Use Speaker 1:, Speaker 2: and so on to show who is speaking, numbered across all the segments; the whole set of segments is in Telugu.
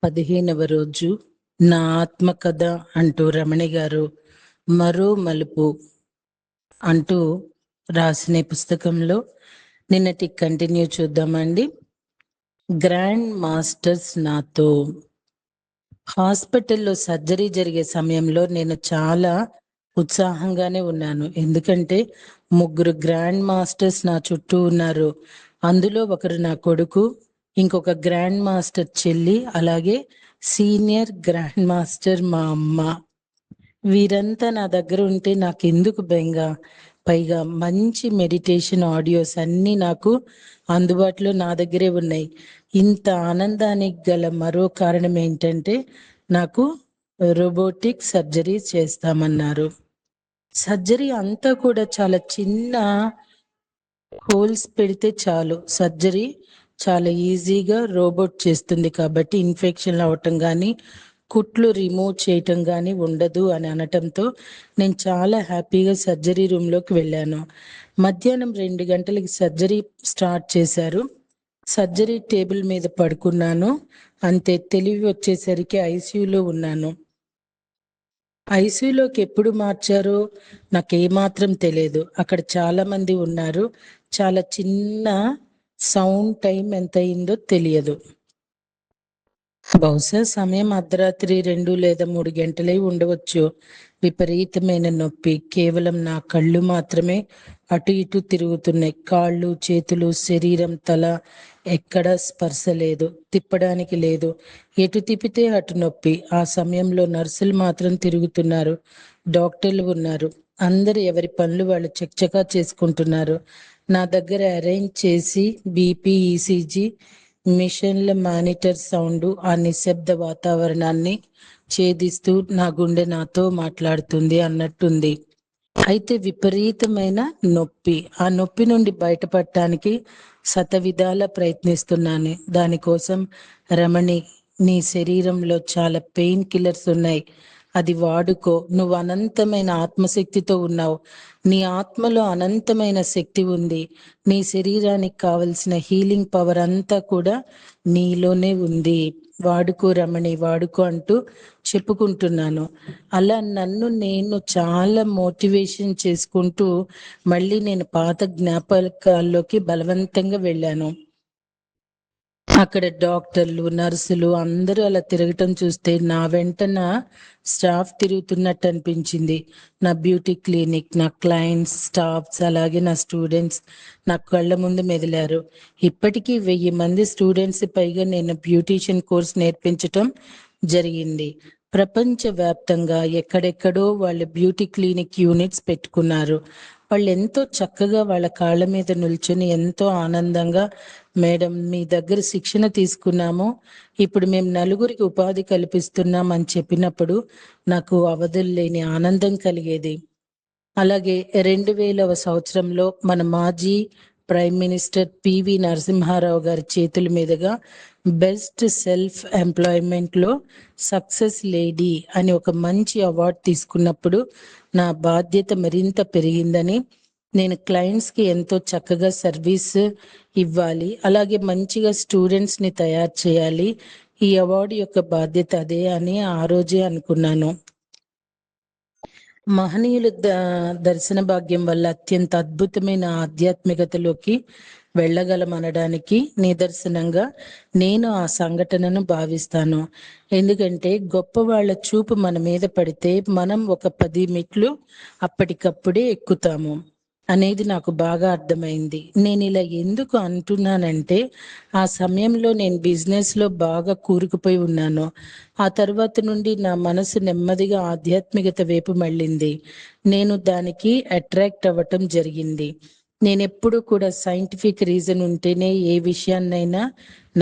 Speaker 1: 15వ రోజు నా ఆత్మకథ అంటూ రమణి గారు మరో మలుపు అంటూ రాసిన పుస్తకంలో నిన్నటి కంటిన్యూ చూద్దామండి. గ్రాండ్ మాస్టర్స్ నాతో. హాస్పిటల్లో సర్జరీ జరిగే సమయంలో నేను చాలా ఉత్సాహంగానే ఉన్నాను. ఎందుకంటే 3 గ్రాండ్ మాస్టర్స్ నా చుట్టూ ఉన్నారు. అందులో ఒకరు నా కొడుకు, ఇంకొక గ్రాండ్ మాస్టర్ చెల్లి, అలాగే సీనియర్ గ్రాండ్ మాస్టర్ మా అమ్మ. వీరంతా నా దగ్గర ఉంటే నాకెందుకు బెంగ? పైగా మంచి మెడిటేషన్ ఆడియోస్ అన్నీ నాకు అందుబాటులో నా దగ్గరే ఉన్నాయి. ఇంత ఆనందానికి గల మరో కారణం ఏంటంటే నాకు రోబోటిక్ సర్జరీ చేస్తామన్నారు. సర్జరీ అంతా కూడా చాలా చిన్న హోల్స్ పెడితే చాలు, సర్జరీ చాలా ఈజీగా రోబోట్ చేస్తుంది. కాబట్టి ఇన్ఫెక్షన్ అవటం కానీ కుట్లు రిమూవ్ చేయటం కానీ ఉండదు అని అనటంతో నేను చాలా హ్యాపీగా సర్జరీ రూమ్లోకి వెళ్ళాను. మధ్యాహ్నం 2 గంటలకి సర్జరీ స్టార్ట్ చేశారు. సర్జరీ టేబుల్ మీద పడుకున్నాను. అంతే, తెలివి వచ్చేసరికి ఐసీయూలో ఉన్నాను. ఐసీయూలోకి ఎప్పుడు మార్చారో నాకేమాత్రం తెలియదు. అక్కడ చాలా మంది ఉన్నారు. చాలా చిన్న సౌండ్ టైం ఎంత అయిందో తెలియదు. బహుశా సమయం అర్ధరాత్రి 2 లేదా 3 గంటలై ఉండవచ్చు. విపరీతమైన నొప్పి. కేవలం నా కళ్ళు మాత్రమే అటు ఇటు తిరుగుతున్నాయి. కాళ్ళు, చేతులు, శరీరం, తల ఎక్కడా స్పర్శ లేదు, తిప్పడానికి లేదు. ఎటు తిప్పితే అటు నొప్పి. ఆ సమయంలో నర్సులు మాత్రం తిరుగుతున్నారు, డాక్టర్లు ఉన్నారు. అందరు ఎవరి పనులు వాళ్ళు చకచకా చేసుకుంటున్నారు. నా దగ్గర అరేంజ్ చేసి బీపీ, ఈసీజీ మిషన్ల మానిటర్ సౌండ్ ఆ నిశ్శబ్ద వాతావరణాన్ని ఛేదిస్తూ నా గుండె నాతో మాట్లాడుతుంది అన్నట్టుంది. అయితే విపరీతమైన నొప్పి. ఆ నొప్పి నుండి బయటపడటానికి శతవిధాల ప్రయత్నిస్తున్నాను. దానికోసం రమణి, నీ శరీరంలో చాలా పెయిన్ కిల్లర్స్ ఉన్నాయి, అది వాడుకో. నువ్వు అనంతమైన ఆత్మశక్తితో ఉన్నావు. నీ ఆత్మలో అనంతమైన శక్తి ఉంది. నీ శరీరానికి కావలసిన హీలింగ్ పవర్ అంతా కూడా నీలోనే ఉంది. వాడుకో రమణి, వాడుకో అంటూ చెప్పుకుంటున్నాను. అలా నన్ను నేను చాలా మోటివేషన్ చేసుకుంటూ మళ్ళీ నేను పాత జ్ఞాపకాల్లోకి బలవంతంగా వెళ్ళాను. అక్కడ డాక్టర్లు, నర్సులు అందరూ అలా తిరగటం చూస్తే నా వెంటన స్టాఫ్ తిరుగుతున్నట్టు అనిపించింది. నా బ్యూటీ క్లినిక్, నా క్లయింట్స్, స్టాఫ్స్, అలాగే నా స్టూడెంట్స్ నా కళ్ళ ముందు మెదిలారు. ఇప్పటికీ 1000 మంది స్టూడెంట్స్ పైగా నేను బ్యూటీషియన్ కోర్స్ నేర్పించటం జరిగింది. ప్రపంచవ్యాప్తంగా ఎక్కడెక్కడో వాళ్ళు బ్యూటీ క్లినిక్ యూనిట్స్ పెట్టుకున్నారు. వాళ్ళు ఎంతో చక్కగా వాళ్ళ కాళ్ళ మీద నిల్చొని ఎంతో ఆనందంగా, మేడం మీ దగ్గర శిక్షణ తీసుకున్నాము, ఇప్పుడు మేము నలుగురికి ఉపాధి కల్పిస్తున్నాం అని చెప్పినప్పుడు నాకు అవధులు లేని ఆనందం కలిగేది. అలాగే 2000వ సంవత్సరంలో మన మాజీ ప్రైమ్ మినిస్టర్ పివి నరసింహారావు గారి చేతుల మీదుగా బెస్ట్ సెల్ఫ్ ఎంప్లాయ్మెంట్ లో సక్సెస్ లేడీ అని ఒక మంచి అవార్డు తీసుకున్నప్పుడు నా బాధ్యత మరింత పెరిగిందని, నేను క్లయింట్స్ కి ఎంతో చక్కగా సర్వీస్ ఇవ్వాలి, అలాగే మంచిగా స్టూడెంట్స్ ని తయారు చేయాలి, ఈ అవార్డు యొక్క బాధ్యత అదే అని ఆ రోజే అనుకున్నాను. మహనీయుల దర్శన భాగ్యం వల్ల అత్యంత అద్భుతమైన ఆధ్యాత్మికతలోకి వెళ్ళగలమనడానికి నిదర్శనంగా నేను ఆ సంఘటనను భావిస్తాను. ఎందుకంటే గొప్ప వాళ్ళ చూపు మన మీద పడితే మనం ఒక 10 మెట్లు అప్పటికప్పుడే ఎక్కుతాము అనేది నాకు బాగా అర్థమైంది. నేను ఇలా ఎందుకు అంటున్నానంటే ఆ సమయంలో నేను బిజినెస్ లో బాగా కూరుకుపోయి ఉన్నాను. ఆ తర్వాత నుండి నా మనసు నెమ్మదిగా ఆధ్యాత్మికత వైపు మళ్ళింది. నేను దానికి అట్రాక్ట్ అవ్వటం జరిగింది. నేను ఎప్పుడు కూడా సైంటిఫిక్ రీజన్ ఉంటేనే ఏ విషయాన్నైనా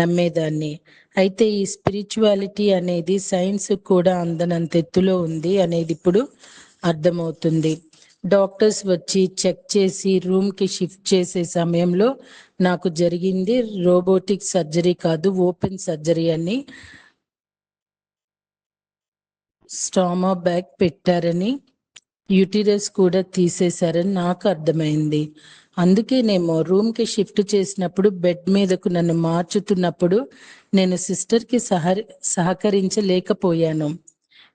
Speaker 1: నమ్మేదాన్ని. అయితే ఈ స్పిరిచువాలిటీ అనేది సైన్స్ కూడా అందనంత ఎత్తులో ఉంది అనేది ఇప్పుడు అర్థమవుతుంది. డాక్టర్స్ వచ్చి చెక్ చేసి రూమ్ కి షిఫ్ట్ చేసే సమయంలో నాకు జరిగింది రోబోటిక్ సర్జరీ కాదు, ఓపెన్ సర్జరీ అని. స్టామా బ్యాగ్ పెట్టారని, యూటిరస్ కూడా తీసేశారని నాకు అర్థమైంది. అందుకేనేమో రూమ్కి షిఫ్ట్ చేసినప్పుడు బెడ్ మీదకు నన్ను మార్చుతున్నప్పుడు నేను సిస్టర్కి సహకరించలేకపోయాను.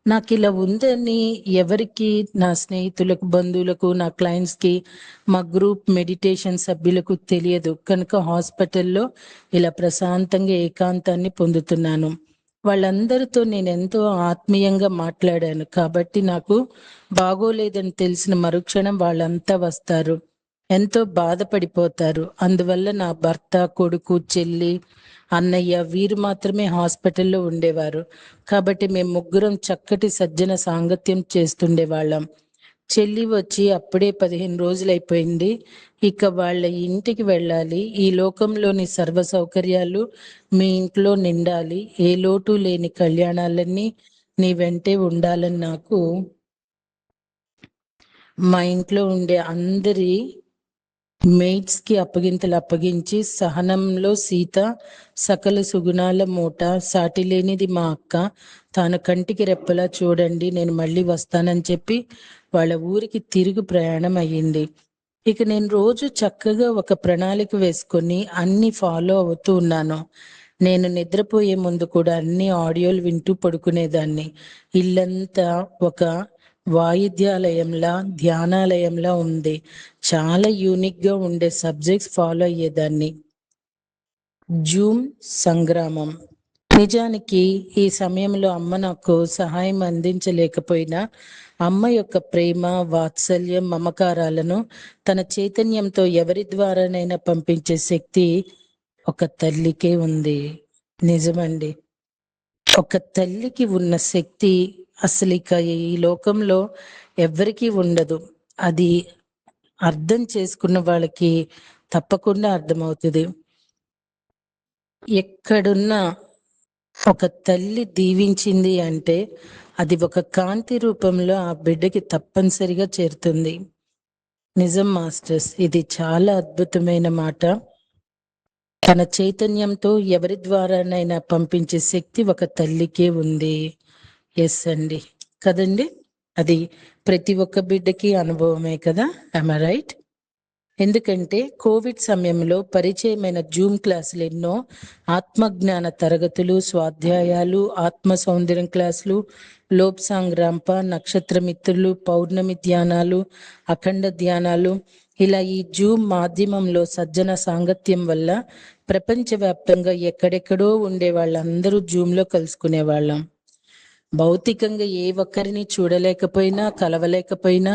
Speaker 1: నాకు ఇలా ఉందని ఎవరికి, నా స్నేహితులకు, బంధువులకు, నా క్లయింట్స్కి, మా గ్రూప్ మెడిటేషన్ సభ్యులకు తెలియదు. కనుక హాస్పిటల్లో ఇలా ప్రశాంతంగా ఏకాంతాన్ని పొందుతున్నాను. వాళ్ళందరితో నేను ఎంతో ఆత్మీయంగా మాట్లాడాను కాబట్టి నాకు బాగోలేదని తెలిసిన మరుక్షణం వాళ్ళంతా వస్తారు. ఎంతో బాధపడిపోతారు. అందువల్ల నా భర్త, కొడుకు, చెల్లి, అన్నయ్య వీరు మాత్రమే హాస్పిటల్లో ఉండేవారు. కాబట్టి మేము ముగ్గురం చక్కటి సజ్జన సాంగత్యం చేస్తుండేవాళ్ళం. చెల్లి వచ్చి అప్పుడే 15 రోజులైపోయింది. ఇక వాళ్ళ ఇంటికి వెళ్ళాలి. ఈ లోకంలోని సర్వ సౌకర్యాలు మీ ఇంట్లో నిండాలి. ఏ లోటు లేని కళ్యాణాలన్నీ నీ వెంటే ఉండాలని నాకు మా ఇంట్లో ఉండే అందరి మెయిడ్స్ కి అప్పగింతలు అప్పగించి, సహనంలో సీత, సకల సుగుణాల మూట, సాటిలేనిది మా అక్క, తాను కంటికి రెప్పలా చూడండి, నేను మళ్ళీ వస్తానని చెప్పి వాళ్ళ ఊరికి తిరుగు ప్రయాణం అయ్యింది. ఇక నేను రోజు చక్కగా ఒక ప్రణాళిక వేసుకొని అన్ని ఫాలో అవుతూ ఉన్నాను. నేను నిద్రపోయే ముందు కూడా అన్ని ఆడియోలు వింటూ పడుకునేదాన్ని. ఇల్లంతా ఒక వాయిద్యాలయంలా, ధ్యానాలయంలా ఉంది. చాలా యూనిక్ గా ఉండే సబ్జెక్ట్స్ ఫాలో అయ్యేదాన్ని. జూమ్ సంగ్రామం. నిజానికి ఈ సమయంలో అమ్మ నాకు సహాయం అందించలేకపోయినా అమ్మ యొక్క ప్రేమ, వాత్సల్యం, మమకారాలను తన చైతన్యంతో ఎవరి ద్వారానైనా పంపించే శక్తి ఒక తల్లికే ఉంది. నిజమండి. ఒక తల్లికి ఉన్న శక్తి అసలు ఇక ఈ లోకంలో ఎవరికీ ఉండదు. అది అర్థం చేసుకున్న వాళ్ళకి తప్పకుండా అర్థమవుతుంది. ఎక్కడున్నా ఒక తల్లి దీవించింది అంటే అది ఒక కాంతి రూపంలో ఆ బిడ్డకి తప్పనిసరిగా చేరుతుంది. నిజం మాస్టర్స్, ఇది చాలా అద్భుతమైన మాట. తన చైతన్యంతో ఎవరి ద్వారానైనా పంపించే శక్తి ఒక తల్లికే ఉంది. ఎస్ అండి, కదండి. అది ప్రతి ఒక్క బిడ్డకి అనుభవమే కదా. I right? ఎందుకంటే కోవిడ్ సమయంలో పరిచయమైన జూమ్ క్లాసులు ఎన్నో, ఆత్మజ్ఞాన తరగతులు, స్వాధ్యాయాలు, ఆత్మ సౌందర్యం క్లాసులు, లోప్ సంగ్రాంప, నక్షత్ర మిత్రులు, పౌర్ణమి ధ్యానాలు, అఖండ ధ్యానాలు, ఇలా ఈ జూమ్ మాధ్యమంలో సజ్జన సాంగత్యం వల్ల ప్రపంచవ్యాప్తంగా ఎక్కడెక్కడో ఉండే వాళ్ళందరూ జూమ్లో కలుసుకునే వాళ్ళం. భౌతికంగా ఏ ఒక్కరిని చూడలేకపోయినా, కలవలేకపోయినా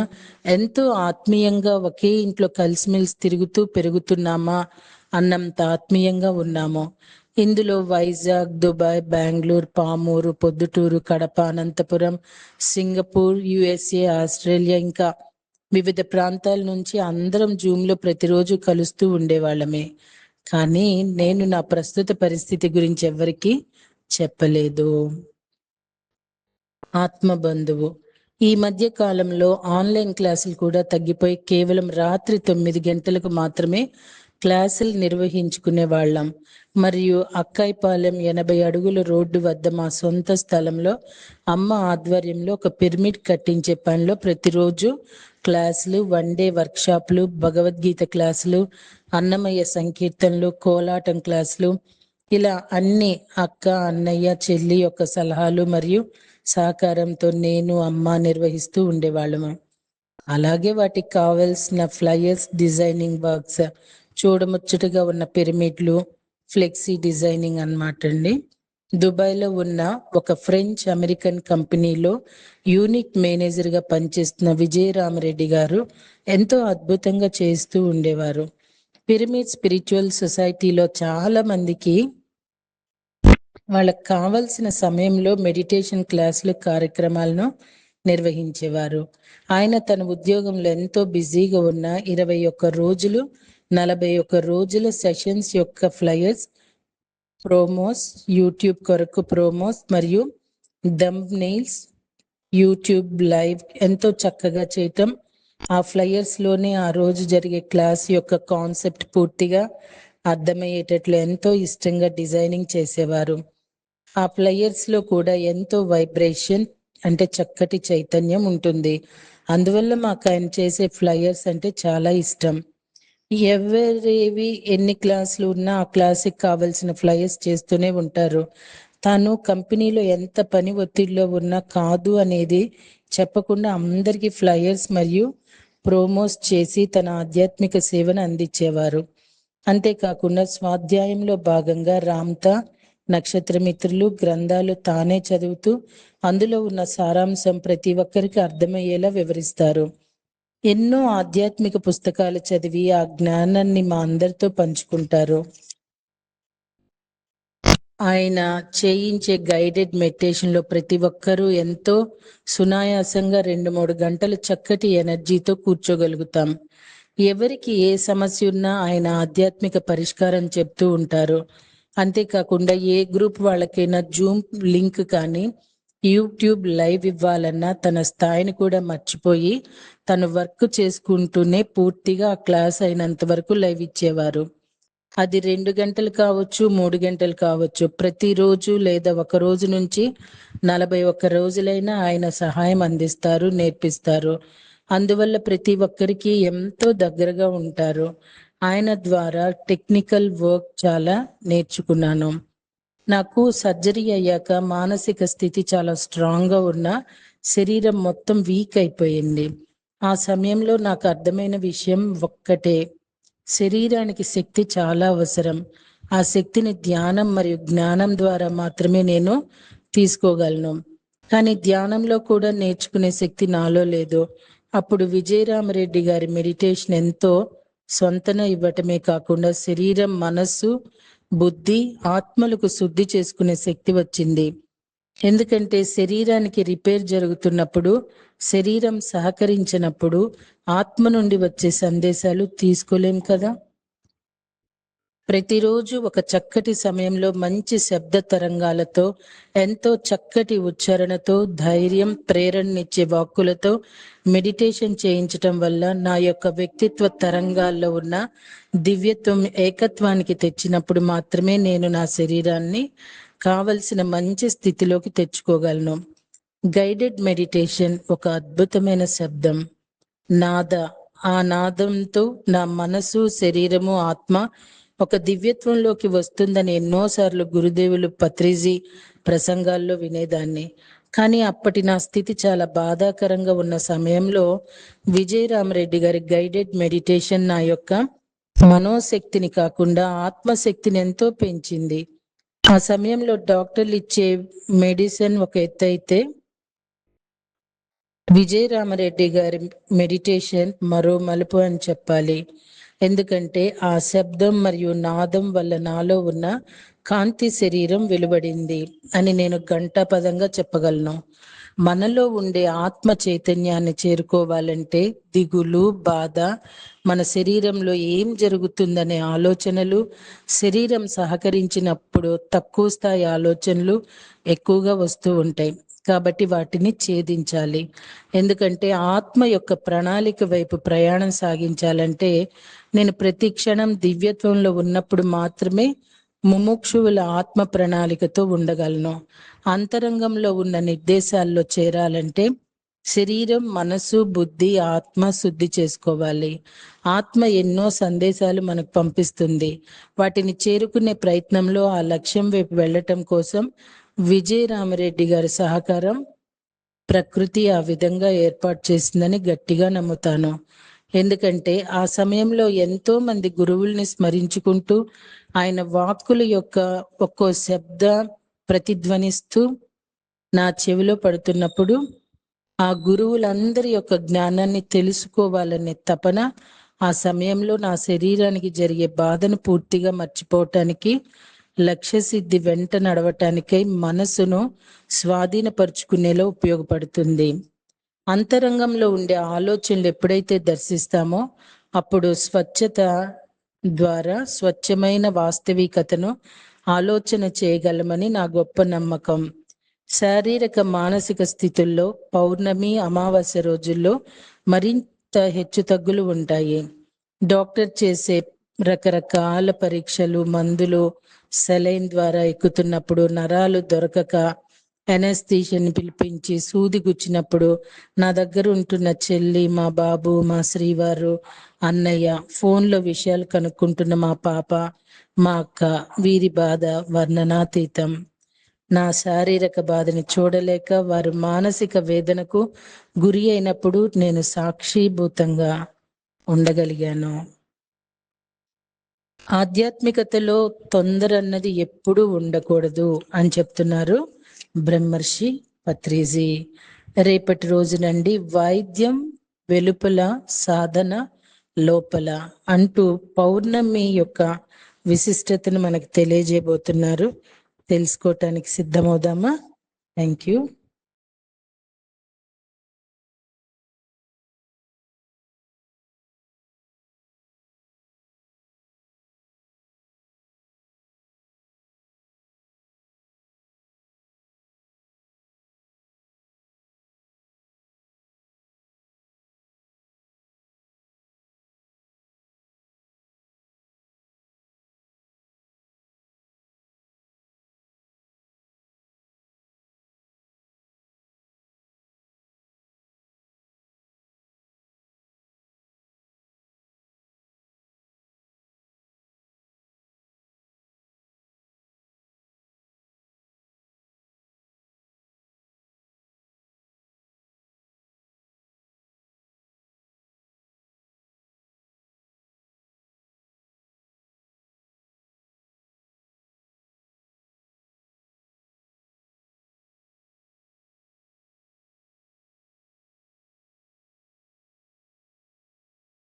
Speaker 1: ఎంతో ఆత్మీయంగా ఒకే ఇంట్లో కలిసిమెలిసి తిరుగుతూ పెరుగుతున్నామా అన్నంత ఆత్మీయంగా ఉన్నాము. ఇందులో Vizag, Dubai, Bengaluru, Pamuru, Proddatur, Kadapa, Anantapuram, Singapore, USA, Australia, ఇంకా వివిధ ప్రాంతాల నుంచి అందరం జూమ్లో ప్రతిరోజు కలుస్తూ ఉండేవాళ్ళమే. కానీ నేను నా ప్రస్తుత పరిస్థితి గురించి ఎవరికీ చెప్పలేదు. ఆత్మబంధువు. ఈ మధ్య కాలంలో ఆన్లైన్ క్లాసులు కూడా తగ్గిపోయి కేవలం రాత్రి 9 గంటలకు మాత్రమే క్లాసులు నిర్వహించుకునే వాళ్ళం. మరియు అక్కాయిపాలెం 80 అడుగుల రోడ్డు వద్ద మా సొంత స్థలంలో అమ్మ ఆధ్వర్యంలో ఒక పిరమిడ్ కట్టించే పనిలో ప్రతిరోజు క్లాసులు, వన్ డే వర్క్షాప్లు, భగవద్గీత క్లాసులు, అన్నమయ్య సంకీర్తనలు, కోలాటం క్లాసులు, ఇలా అన్ని అక్క, అన్నయ్య, చెల్లి యొక్క సలహాలు మరియు సహకారంతో నేను, అమ్మ నిర్వహిస్తూ ఉండేవాళ్ళము. అలాగే వాటికి కావలసిన ఫ్లయర్స్, డిజైనింగ్ వర్క్స్, చూడముచ్చటగా ఉన్న పిరమిడ్లు, ఫ్లెక్సీ డిజైనింగ్ అన్నమాట అండి. దుబాయ్లో ఉన్న ఒక ఫ్రెంచ్ అమెరికన్ కంపెనీలో యూనిట్ మేనేజర్గా పనిచేస్తున్న విజయరామరెడ్డి గారు ఎంతో అద్భుతంగా చేస్తూ ఉండేవారు. పిరమిడ్ స్పిరిచువల్ సొసైటీలో చాలా మందికి వాళ్ళకి కావలసిన సమయంలో మెడిటేషన్ క్లాసులు, కార్యక్రమాలను నిర్వహించేవారు. ఆయన తన ఉద్యోగంలో ఎంతో బిజీగా ఉన్న 21 రోజులు, 41 రోజుల సెషన్స్ యొక్క ఫ్లయర్స్, ప్రోమోస్, యూట్యూబ్ కొరకు ప్రోమోస్ మరియు థంబ్నెయిల్స్, యూట్యూబ్ లైవ్ ఎంతో చక్కగా చేయటం, ఆ ఫ్లయర్స్ లోనే ఆ రోజు జరిగే క్లాస్ యొక్క కాన్సెప్ట్ పూర్తిగా అర్థమయ్యేటట్లు ఎంతో ఇష్టంగా డిజైనింగ్ చేసేవారు. ఆ ఫ్లయర్స్ లో కూడా ఎంతో వైబ్రేషన్ అంటే చక్కటి చైతన్యం ఉంటుంది. అందువల్ల మాకు ఆయన చేసే ఫ్లయర్స్ అంటే చాలా ఇష్టం. ఎవరేవి ఎన్ని క్లాసులు ఉన్నా ఆ క్లాస్కి కావలసిన ఫ్లయర్స్ చేస్తూనే ఉంటారు. తాను కంపెనీలో ఎంత పని ఒత్తిడిలో ఉన్నా కాదు అనేది చెప్పకుండా అందరికీ ఫ్లయర్స్ మరియు ప్రోమోస్ చేసి తన ఆధ్యాత్మిక సేవను అందించేవారు. అంతేకాకుండా స్వాధ్యాయంలో భాగంగా రామ్తా నక్షత్రమిత్రులు గ్రంథాలు తానే చదువుతూ అందులో ఉన్న సారాంశం ప్రతి ఒక్కరికి అర్థమయ్యేలా వివరిస్తారు. ఎన్నో ఆధ్యాత్మిక పుస్తకాలు చదివి ఆ జ్ఞానాన్ని మా అందరితో పంచుకుంటారు. ఆయన చేయించే గైడెడ్ మెడిటేషన్ లో ప్రతి ఒక్కరూ ఎంతో సునాయాసంగా 2-3 గంటలు చక్కటి ఎనర్జీతో కూర్చోగలుగుతాం. ఎవరికి ఏ సమస్య ఉన్నా ఆయన ఆధ్యాత్మిక పరిష్కారం చెప్తూ ఉంటారు. అంతేకాకుండా ఏ గ్రూప్ వాళ్ళకైనా జూమ్ లింక్ కానీ యూట్యూబ్ లైవ్ ఇవ్వాలన్నా తన స్థాయిని కూడా మర్చిపోయి తను వర్క్ చేసుకుంటూనే పూర్తిగా ఆ క్లాస్ అయినంత వరకు లైవ్ ఇచ్చేవారు. అది 2 గంటలు కావచ్చు, 3 గంటలు కావచ్చు. ప్రతిరోజు లేదా ఒక రోజు నుంచి 41 రోజులైనా ఆయన సహాయం అందిస్తారు, నేర్పిస్తారు. అందువల్ల ప్రతి ఒక్కరికి ఎంతో దగ్గరగా ఉంటారు. ఆయన ద్వారా టెక్నికల్ వర్క్ చాలా నేర్చుకున్నాను. నాకు సర్జరీ అయ్యాక మానసిక స్థితి చాలా స్ట్రాంగ్ గా ఉన్న శరీరం మొత్తం వీక్ అయిపోయింది. ఆ సమయంలో నాకు అర్థమైన విషయం ఒక్కటే, శరీరానికి శక్తి చాలా అవసరం. ఆ శక్తిని ధ్యానం మరియు జ్ఞానం ద్వారా మాత్రమే నేను తీసుకోగలను. కానీ ధ్యానంలో కూడా నేర్చుకునే శక్తి నాలో లేదు. అప్పుడు విజయరామరెడ్డి గారి మెడిటేషన్ ఎంతో స్వంతన ఇవ్వటమే కాకుండా శరీరం, మనస్సు, బుద్ధి, ఆత్మలకు శుద్ధి చేసుకునే శక్తి వచ్చింది. ఎందుకంటే శరీరానికి రిపేర్ జరుగుతున్నప్పుడు, శరీరం సహకరించినప్పుడు ఆత్మ నుండి వచ్చే సందేశాలు తీసుకోలేం కదా. ప్రతిరోజు ఒక చక్కటి సమయంలో మంచి శబ్ద తరంగాలతో, ఎంతో చక్కటి ఉచ్చారణతో, ధైర్యం, ప్రేరణనిచ్చే వాక్కులతో మెడిటేషన్ చేయించటం వల్ల నా యొక్క వ్యక్తిత్వ తరంగాల్లో ఉన్న దివ్యత్వం ఏకత్వానికి తెచ్చినప్పుడు మాత్రమే నేను నా శరీరాన్ని కావలసిన మంచి స్థితిలోకి తెచ్చుకోగలను. గైడెడ్ మెడిటేషన్ ఒక అద్భుతమైన శబ్దం, నాద. ఆ నాదంతో నా మనసు, శరీరము, ఆత్మ ఒక దివ్యత్వంలోకి వస్తుందని ఎన్నోసార్లు గురుదేవులు పత్రిజీ ప్రసంగాల్లో వినేదాన్ని. కానీ అప్పటి నా స్థితి చాలా బాధాకరంగా ఉన్న సమయంలో విజయరామరెడ్డి గారి గైడెడ్ మెడిటేషన్ నా యొక్క మనోశక్తిని కాకుండా ఆత్మశక్తిని ఎంతో పెంచింది. ఆ సమయంలో డాక్టర్లు ఇచ్చే మెడిసిన్ ఒక ఎత్తు అయితే, విజయరామరెడ్డి గారి మెడిటేషన్ మరో మలుపు అని చెప్పాలి. ఎందుకంటే ఆ శబ్దం మరియు నాదం వల్ల నాలో ఉన్న కాంతి శరీరం వెలువడింది అని నేను ఘంటాపదంగా చెప్పగలను. మనలో ఉండే ఆత్మ చైతన్యాన్ని చేరుకోవాలంటే దిగులు, బాధ, మన శరీరంలో ఏం జరుగుతుందనే ఆలోచనలు, శరీరం సహకరించినప్పుడు తక్కువ స్థాయి ఆలోచనలు ఎక్కువగా వస్తూ ఉంటాయి. కాబట్టి వాటిని ఛేదించాలి. ఎందుకంటే ఆత్మ యొక్క ప్రణాళిక వైపు ప్రయాణం సాగించాలంటే నేను ప్రతి క్షణం దివ్యత్వంలో ఉన్నప్పుడు మాత్రమే ముముక్షువుల ఆత్మ ప్రణాళికతో ఉండగలను. అంతరంగంలో ఉన్న నిర్దేశాల్లో చేరాలంటే శరీరం, మనసు, బుద్ధి, ఆత్మ శుద్ధి చేసుకోవాలి. ఆత్మ ఎన్నో సందేశాలు మనకు పంపిస్తుంది. వాటిని చేరుకునే ప్రయత్నంలో ఆ లక్ష్యం వైపు వెళ్ళటం కోసం విజయరామరెడ్డి గారి సహకారం ప్రకృతి ఆ విధంగా ఏర్పాటు చేసిందని గట్టిగా నమ్ముతాను. ఎందుకంటే ఆ సమయంలో ఎంతో మంది గురువుల్ని స్మరించుకుంటూ ఆయన వాక్కుల యొక్క ఒక్కో శబ్ద ప్రతిధ్వనిస్తూ నా చెవిలో పడుతున్నప్పుడు ఆ గురువులందరి యొక్క జ్ఞానాన్ని తెలుసుకోవాలనే తపన ఆ సమయంలో నా శరీరానికి జరిగే బాధను పూర్తిగా మర్చిపోవటానికి, లక్ష్య సిద్ధి వెంట నడవటానికై మనసును స్వాధీనపరుచుకునేలా ఉపయోగపడుతుంది. అంతరంగంలో ఉండే ఆలోచనలు ఎప్పుడైతే దర్శిస్తామో అప్పుడు స్వచ్ఛత ద్వారా స్వచ్ఛమైన వాస్తవికతను ఆలోచన చేయగలమని నా గొప్ప నమ్మకం. శారీరక, మానసిక స్థితుల్లో పౌర్ణమి, అమావాస్య రోజుల్లో మరింత హెచ్చుతగ్గులు ఉంటాయి. డాక్టర్ చేసే రకరకాల పరీక్షలు, మందులు సెలైన్ ద్వారా ఎక్కుతున్నప్పుడు, నరాలు దొరకక ఎనస్థీషియన్ పిలిపించి సూది గుచ్చినప్పుడు నా దగ్గర ఉంటున్న చెల్లి, మా బాబు, మా శ్రీవారు, అన్నయ్య, ఫోన్లో విషయాలు కనుక్కుంటున్న మా పాప, మా అక్క, వీరి బాధ వర్ణనాతీతం. నా శారీరక బాధని చూడలేక వారు మానసిక వేదనకు గురి అయినప్పుడు నేను సాక్షిభూతంగా ఉండగలిగాను. ఆధ్యాత్మికతలో తొందర అన్నది ఎప్పుడూ ఉండకూడదు అని చెప్తున్నారు బ్రహ్మర్షి పత్రిజీ. రేపటి రోజునండి వైద్యం వెలుపల, సాధన లోపల అంటూ పౌర్ణమి యొక్క విశిష్టతను మనకు తెలియజేయబోతున్నారు. తెలుసుకోవటానికి సిద్ధమవుదామా? Thank you.